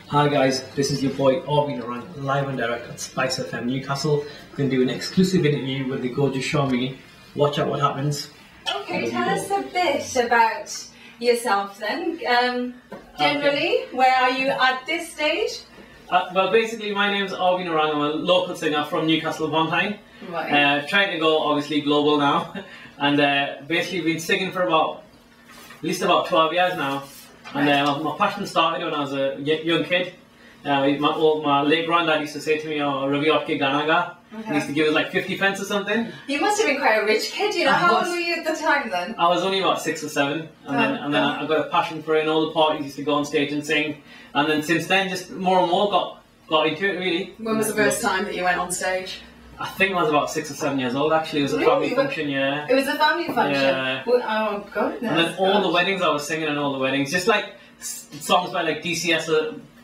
Hi guys, this is your boy RV Narang, live and direct at Spice FM Newcastle. We're going to do an exclusive interview with the gorgeous Charmy. Watch out what happens. Okay, tell us a bit about yourself then. Generally, where are you at this stage? Well, basically my name's RV Narang. I'm a local singer from Newcastle upon Tyne. Right. Trying to go obviously global now. And basically been singing for at least about 12 years now. And my passion started when I was a young kid. My late granddad used to say to me, "RV Narang." He used to give us like 50 pence or something. You must have been quite a rich kid, you know. How old were you at the time then? I was only about 6 or 7, and then I got a passion for it. And all the parties used to go on stage and sing. And then since then, just more and more got into it really. When was the first time that you went on stage? I think I was about 6 or 7 years old actually. It was a family function, yeah. It was a family function? Yeah. Well, oh goodness. And then all the weddings I was singing in all the weddings. Just like songs by like DCS,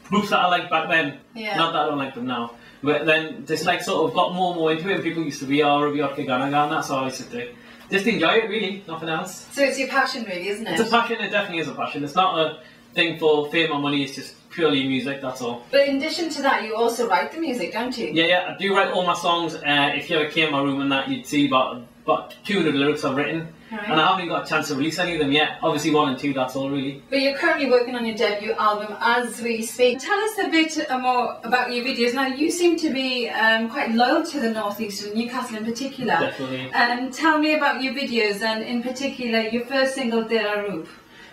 groups that I liked back then. Yeah. Not that I don't like them now. But then just like sort of got more and more into it. And people used to be RV Narang and that, so I used to just enjoy it really, nothing else. So it's your passion really, isn't it? It's a passion, it definitely is a passion. It's not a thing for fame or money, it's just purely music, that's all. But in addition to that, you also write the music, don't you? Yeah, I do write all my songs. If you ever came in my room and that, you'd see about 200 lyrics I've written. Right. And I haven't even got a chance to release any of them yet. Obviously 1 and 2, that's all really. But you're currently working on your debut album as we speak. Tell us a bit more about your videos. Now, you seem to be quite loyal to the Northeast and Newcastle in particular. Definitely. Tell me about your videos and in particular your first single, Dera Roop.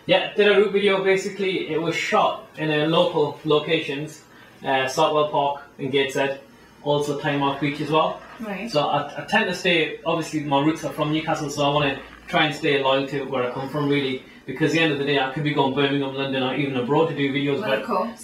Yeah, Dera Roop video, basically it was shot in local locations, Saltwell Park in Gateshead, also Tyne Mark Beach as well. Right. So I tend to stay, obviously my roots are from Newcastle, so I want to try and stay loyal to where I come from really, because at the end of the day I could be going Birmingham, London or even abroad to do videos,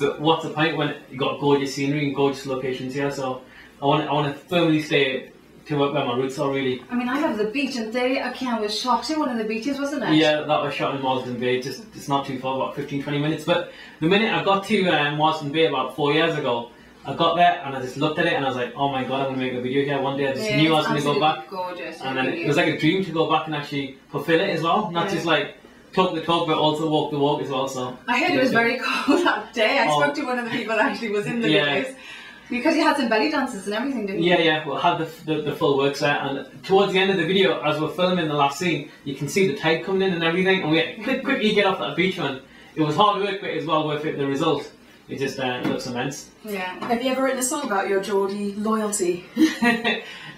but what's the point when you got gorgeous scenery and gorgeous locations here? So I want to firmly stay to where my roots are really. I mean, I love the beach, and there I was shot in one of the beaches, wasn't it? Yeah, that was shot in Marsden Bay. It's not too far, about 15-20 minutes. But the minute I got to Marsden Bay about 4 years ago, I got there and I just looked at it and I was like, oh my god, I'm going to make a video here one day. I just knew I was going to go back. Gorgeous. And then it was like a dream to go back and actually fulfill it as well. Not just like talk the talk, but also walk the walk as well. So I heard it was very cold that day. I spoke to one of the people that actually was in the videos. Because you had some belly dances and everything, didn't you? Yeah, well, I had the full work set, and towards the end of the video, as we're filming the last scene, you can see the tide coming in and everything, and we had quickly get off that beach, man. It was hard work, but it was well worth it, the result. It just looks immense. Yeah. Have you ever written a song about your Geordie loyalty?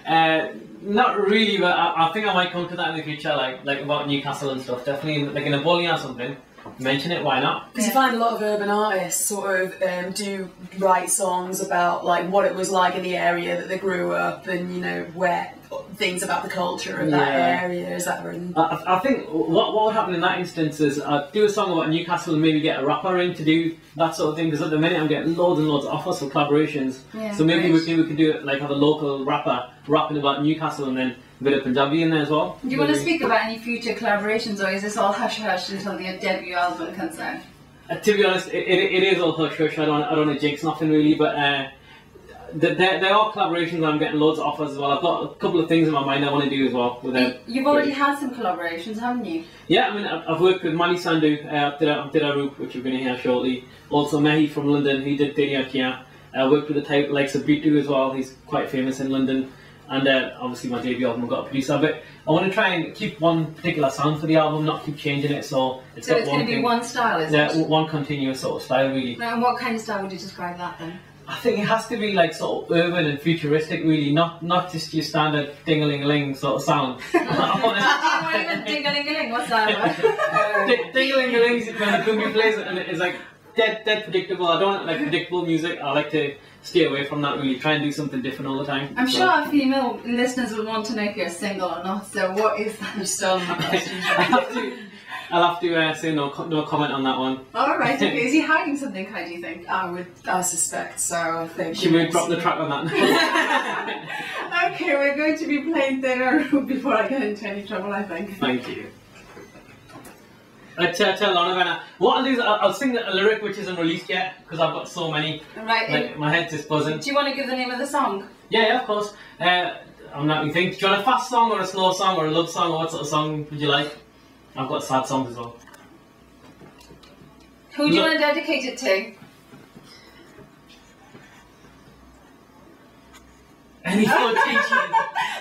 Not really, but I think I might come to that in the future, like about Newcastle and stuff. Definitely, like in a bowling or something. Mention it, why not? Because you find a lot of urban artists sort of do write songs about like what it was like in the area that they grew up, and you know where things about the culture of that area. Is that written? I think what would happen in that instance is I'd do a song about Newcastle and maybe get a rapper in to do that sort of thing, because at the minute I'm getting loads and loads of offers for collaborations. Yeah, so maybe we can do it like have a local rapper rapping about Newcastle and then a bit of Punjabi in there as well. Do you want to speak about any future collaborations, or is this all hush hush until the debut album comes out? To be honest, it is all hush hush. I don't want to jinx nothing really, but there are collaborations. I'm getting loads of offers as well. I've got a couple of things in my mind I want to do as well with them. You've already had some collaborations, haven't you? Yeah, I mean I've worked with Mani Sandhu, Dera Roop, which we're going to hear shortly. Also Mehi from London, he did Denia Kia. I worked with the type likes of Bitu as well. He's quite famous in London. And obviously my debut album got a producer, but I want to try and keep one particular sound for the album, not keep changing it. So it's going to be one style, is it? Yeah, one continuous sort of style really. Now, and what kind of style would you describe that then? I think it has to be like sort of urban and futuristic really, not just your standard ding-a-ling-a-ling sort of sound. Ding-a-ling-a-ling, what's that? Ding-a-ling-a-ling is when the Kungi plays it and it's like dead predictable. I don't like predictable music. I like to stay away from that really, try and do something different all the time. I'm sure our female listeners will want to know if you're single or not, so what is that? You've stolen my question. I'll have to say no comment on that one. Alright, okay. Is he hiding something, Kai, do you think? I suspect so, I think. Should we drop the track on that? Okay, we're going to be playing Dera Roop before I get into any trouble, I think. Thank you. Tell Lana, what I'll do is I'll sing a lyric which isn't released yet, because I've got so many. Right. Like, my head's just buzzing. Do you want to give the name of the song? Yeah, of course. I'm not even thinking. Do you want a fast song or a slow song or a love song, or what sort of song would you like? I've got sad songs as well. Who do you want to dedicate it to? And he's going to teach you.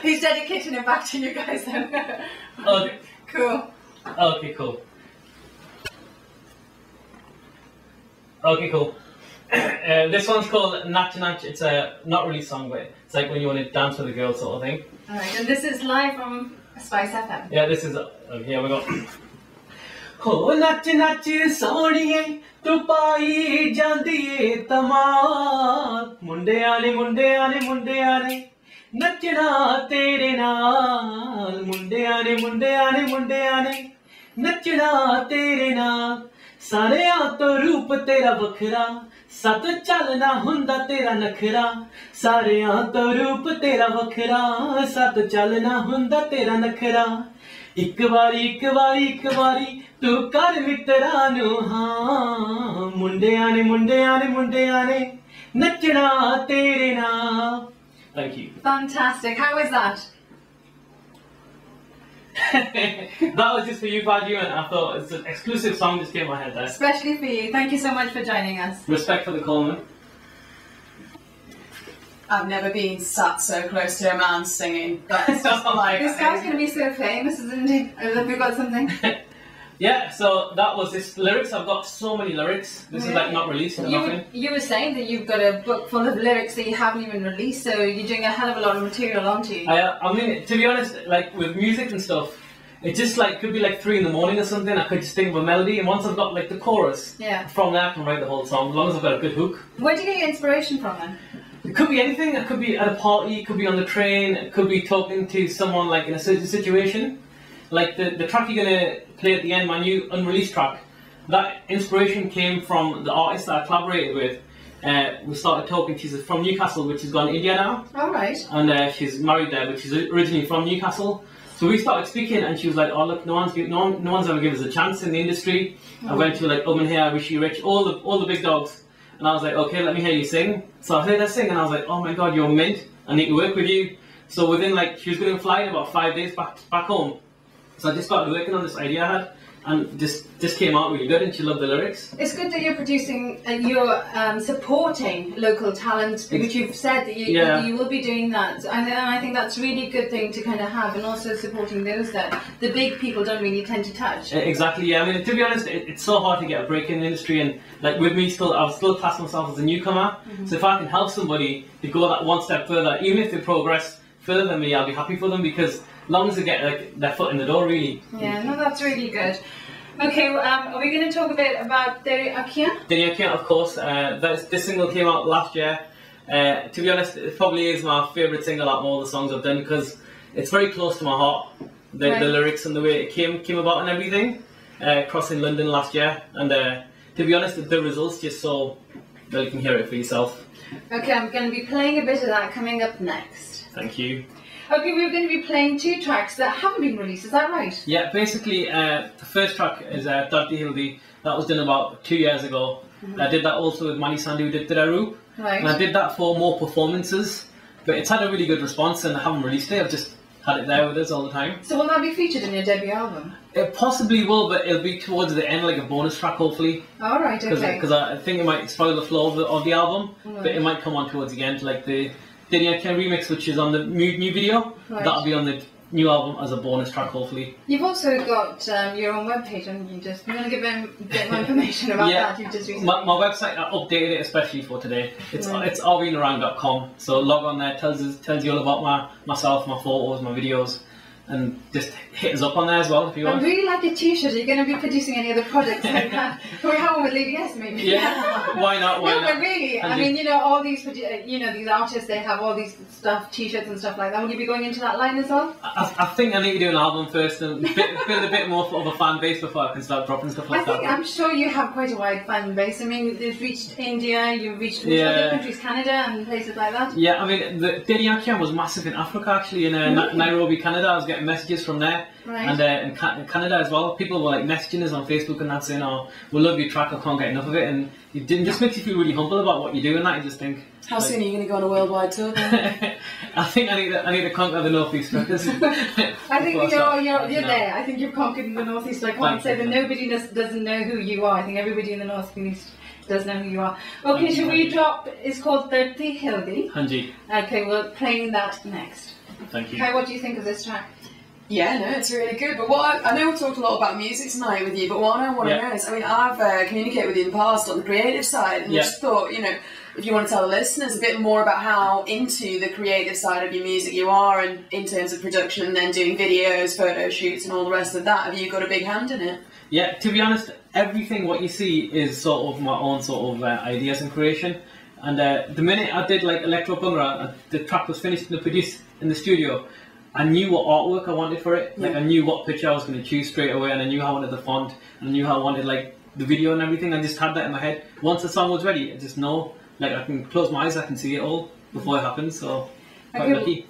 He's dedicating it back to you guys then. Okay. Cool. Okay, cool. Okay, cool. This one's called Nach Nach. It's a not really song, but it's like when you want to dance with a girl sort of thing. Alright, and this is live from Spice FM. Yeah, this is. Okay, here we go. Oh, Nach Nach Soniye, tu pai jandiye tamal. Munde aane, nachna tere naal. Munde aane, nachna tere naal. सारे तो रूप तेरा बखरा सत चलना हुंदा तेरा नखरा सारे तो रूप तेरा बखरा सत चलना हुंदा तेरा नखरा एक बारी तू कर मित्रा नु हां मुंडे आने नचना तेरे नाल. Thank you. Fantastic. How is that? That was just for you, Badu, and I thought it's an exclusive song just came in my head there. Especially for you. Thank you so much for joining us. Respect for the Coleman. I've never been sat so close to a man singing. That's just like... This guy's going to be so famous, isn't he? Have you got something? Yeah, so that was this lyrics. I've got so many lyrics. This is like not released or nothing. You were saying that you've got a book full of lyrics that you haven't even released, so you're doing a hell of a lot of material, aren't you? I mean, to be honest, like with music and stuff, it just like could be like 3 in the morning or something. I could just think of a melody, and once I've got like the chorus, from there I can write the whole song as long as I've got a good hook. Where do you get your inspiration from then? It could be anything. It could be at a party. It could be on the train. It could be talking to someone like in a certain situation. Like the track you're gonna play at the end, my new unreleased track. That inspiration came from the artist that I collaborated with. We started talking. She's from Newcastle, which has gone to India now. All right. And she's married there, but she's originally from Newcastle. So we started speaking, and she was like, "Oh look, no one's ever given us a chance in the industry." I went to like Here, I Wish You Rich, all the big dogs, and I was like, "Okay, let me hear you sing." So I heard her sing, and I was like, "Oh my God, you're mint! I need to work with you." So within like, she was going to fly in about 5 days back home. So I just started working on this idea I had, and just came out really good, and she loved the lyrics. It's good that you're producing, you're supporting local talent, which you've said that you will be doing that, and I think that's a really good thing to kind of have, and also supporting those that the big people don't really tend to touch. Exactly, yeah. I mean, to be honest, it's so hard to get a break in the industry, and like with me, I'll still class myself as a newcomer. So if I can help somebody to go that one step further, even if they progress further than me, I'll be happy for them, because as long as they get like their foot in the door, really. Yeah, no, that's really good. Okay, are we going to talk a bit about Deri Akia? Deri Akia, of course. This single came out last year. To be honest, it probably is my favourite single out of all the songs I've done, because it's very close to my heart. The lyrics and the way it came about and everything. Crossing London last year, and to be honest, the results just so that you can hear it for yourself. Okay, I'm going to be playing a bit of that coming up next. Thank you. Okay, we're going to be playing 2 tracks that haven't been released, is that right? Yeah, basically the first track is Dirty Hildy. That was done about 2 years ago. I did that also with Mani Sandhu did Tiraru. Right. And I did that for more performances, but it's had a really good response, and I haven't released it. I've just had it there with us all the time. So will that be featured in your debut album? It possibly will, but it'll be towards the end, like a bonus track, hopefully. All right, okay. Because I think it might spoil the flow of the album, but it might come on towards the end, like the Deri Akia remix, which is on the new video. Right. That'll be on the new album as a bonus track, hopefully. You've also got your own webpage, and you want to give them a bit more information about that. You've just recently. My website, I updated it especially for today. It's rvnarang.com. So log on there, tells you all about myself, my photos, my videos, and just hit us up on there as well if you want. I really like your t-shirt. Are you going to be producing any other products like that? Can we have one with Lady S maybe? Yeah, why not? Why no, not? but really, I mean, all these, these artists, they have all these stuff, t-shirts and stuff like that. Will you be going into that line as well? I think I need to do an album first and build a bit more of a fan base before I can start dropping stuff like that. I'm sure you have quite a wide fan base. I mean, you've reached India, you've reached other countries, Canada and places like that. Yeah, I mean, the Deri Akia was massive in Africa actually, in Nairobi, Canada. I was getting messages from there. Right. And in Canada as well, people were like messaging us on Facebook and that saying, "Oh, we love your track, I can't get enough of it," and it just makes you feel really humble about what you do and that. You just think, how soon are you going to go on a worldwide tour? I think I need to conquer the Northeast. I think you're there. I think you've conquered the Northeast. I can't say that nobody doesn't know who you are. I think everybody in the Northeast does know who you are. Okay, should we drop, it's called Dirty Hildy. Hanji. Okay, we're playing that next. Thank you. Kai, what do you think of this track? Yeah, no, it's really good. But what I know we've talked a lot about music tonight with you, but what I want to know is, I mean, I've communicated with you in the past on the creative side, and just thought, you know, if you want to tell the listeners a bit more about how into the creative side of your music you are, and in terms of production, and then doing videos, photo shoots, and all the rest of that, have you got a big hand in it? Yeah, to be honest, everything what you see is sort of my own sort of ideas and creation. And the minute I did like Electro Bungra, the track was finished and produced in the studio, I knew what artwork I wanted for it. Like I knew what picture I was going to choose straight away, and I knew how I wanted the font, and I knew how I wanted like the video and everything. I just had that in my head. Once the song was ready, I just know, like I can close my eyes, I can see it all before it happens. So quite lucky.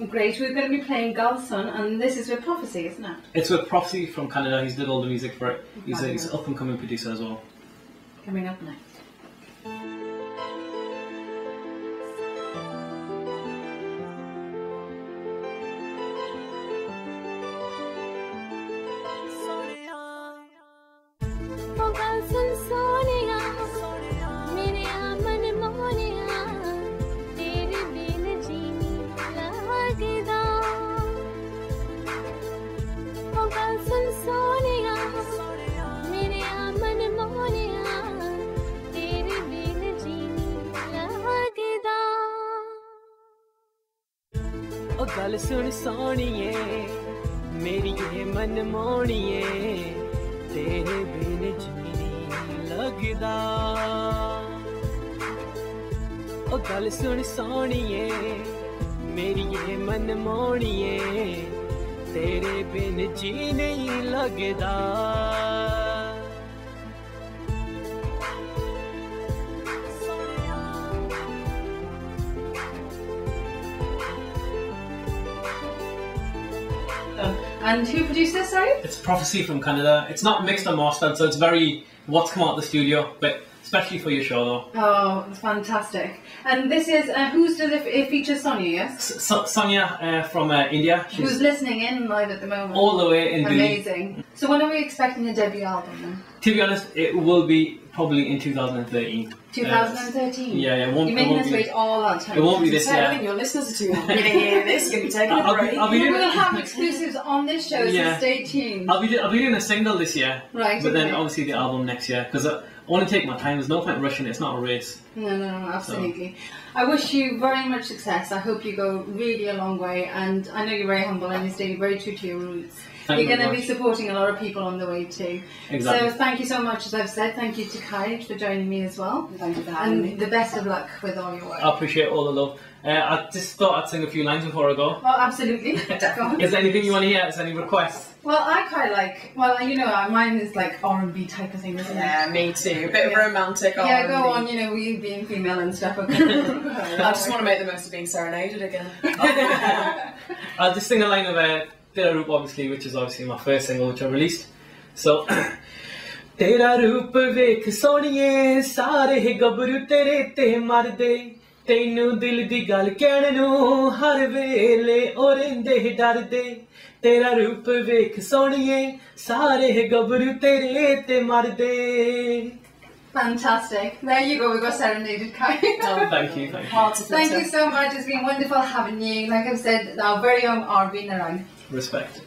Great, we're going to be playing Galson, and this is with prophe-c, isn't it? It's with prophe-c from Canada. He's did all the music for it. He's an up and coming producer as well. Coming up next. गल सुन सोनिए मेरी ये मन मोनिए तेरे बिन जी लगदा ओ गल सुन सोनिए मेरी ये मन मोनिए तेरे बिन जी नहीं लगदा And who produced this, sorry? It's prophe-c from Canada. It's not mixed or mastered, so it's very what's come out of the studio, but especially for your show though. Oh, it's fantastic. And this is, who's does it feature Sonia, yes? Sonia from India. Who's listening in live at the moment. All the way in Amazing. So when are we expecting a debut album then? To be honest, it will be probably in 2013. 2013? Yeah. You're making us wait all that time. It won't be this year. I think your listeners are too hungry to hear this. You're going to be taking a break. We'll have exclusives on this show, so stay tuned. I'll be doing a single this year. Right. But then obviously the album next year, because I want to take my time. There's no point rushing it. It's not a race. No, absolutely. So. I wish you very much success. I hope you go really a long way, and I know you're very humble and you stay very true to your roots. You're going to be supporting a lot of people on the way too. Exactly. So thank you so much, as I've said. Thank you to Kai for joining me as well. Thank you for having me. And the best of luck with all your work. I appreciate all the love. I just thought I'd sing a few lines before I go. Well, absolutely. Definitely. Is there anything you want to hear? Is there any requests? Well, I quite like, you know, mine is like R&B type of thing, isn't it? Yeah, me too. A bit of romantic R&B. Yeah, go on, you know, we being female and stuff. I just want to make the most of being serenaded again. I'll just sing a line of Tera Roop, obviously, which is obviously my first single which I released. So, Tera Roop vekh soniye sare gabru tere te marde Tenu dil di gal ਕਹਿਣ ਨੂੰ ਹਰ ਵੇਲੇ ਉਹ ਰਹਿੰਦੇ ਡਰਦੇ Tera Roop vekh soniye sare gabru tere te marde. Fantastic. There you go, we got serenaded, Kai. Oh, thank you. Thank you so much. It's been wonderful having you. Like I've said, our very own RV Narang. Respect.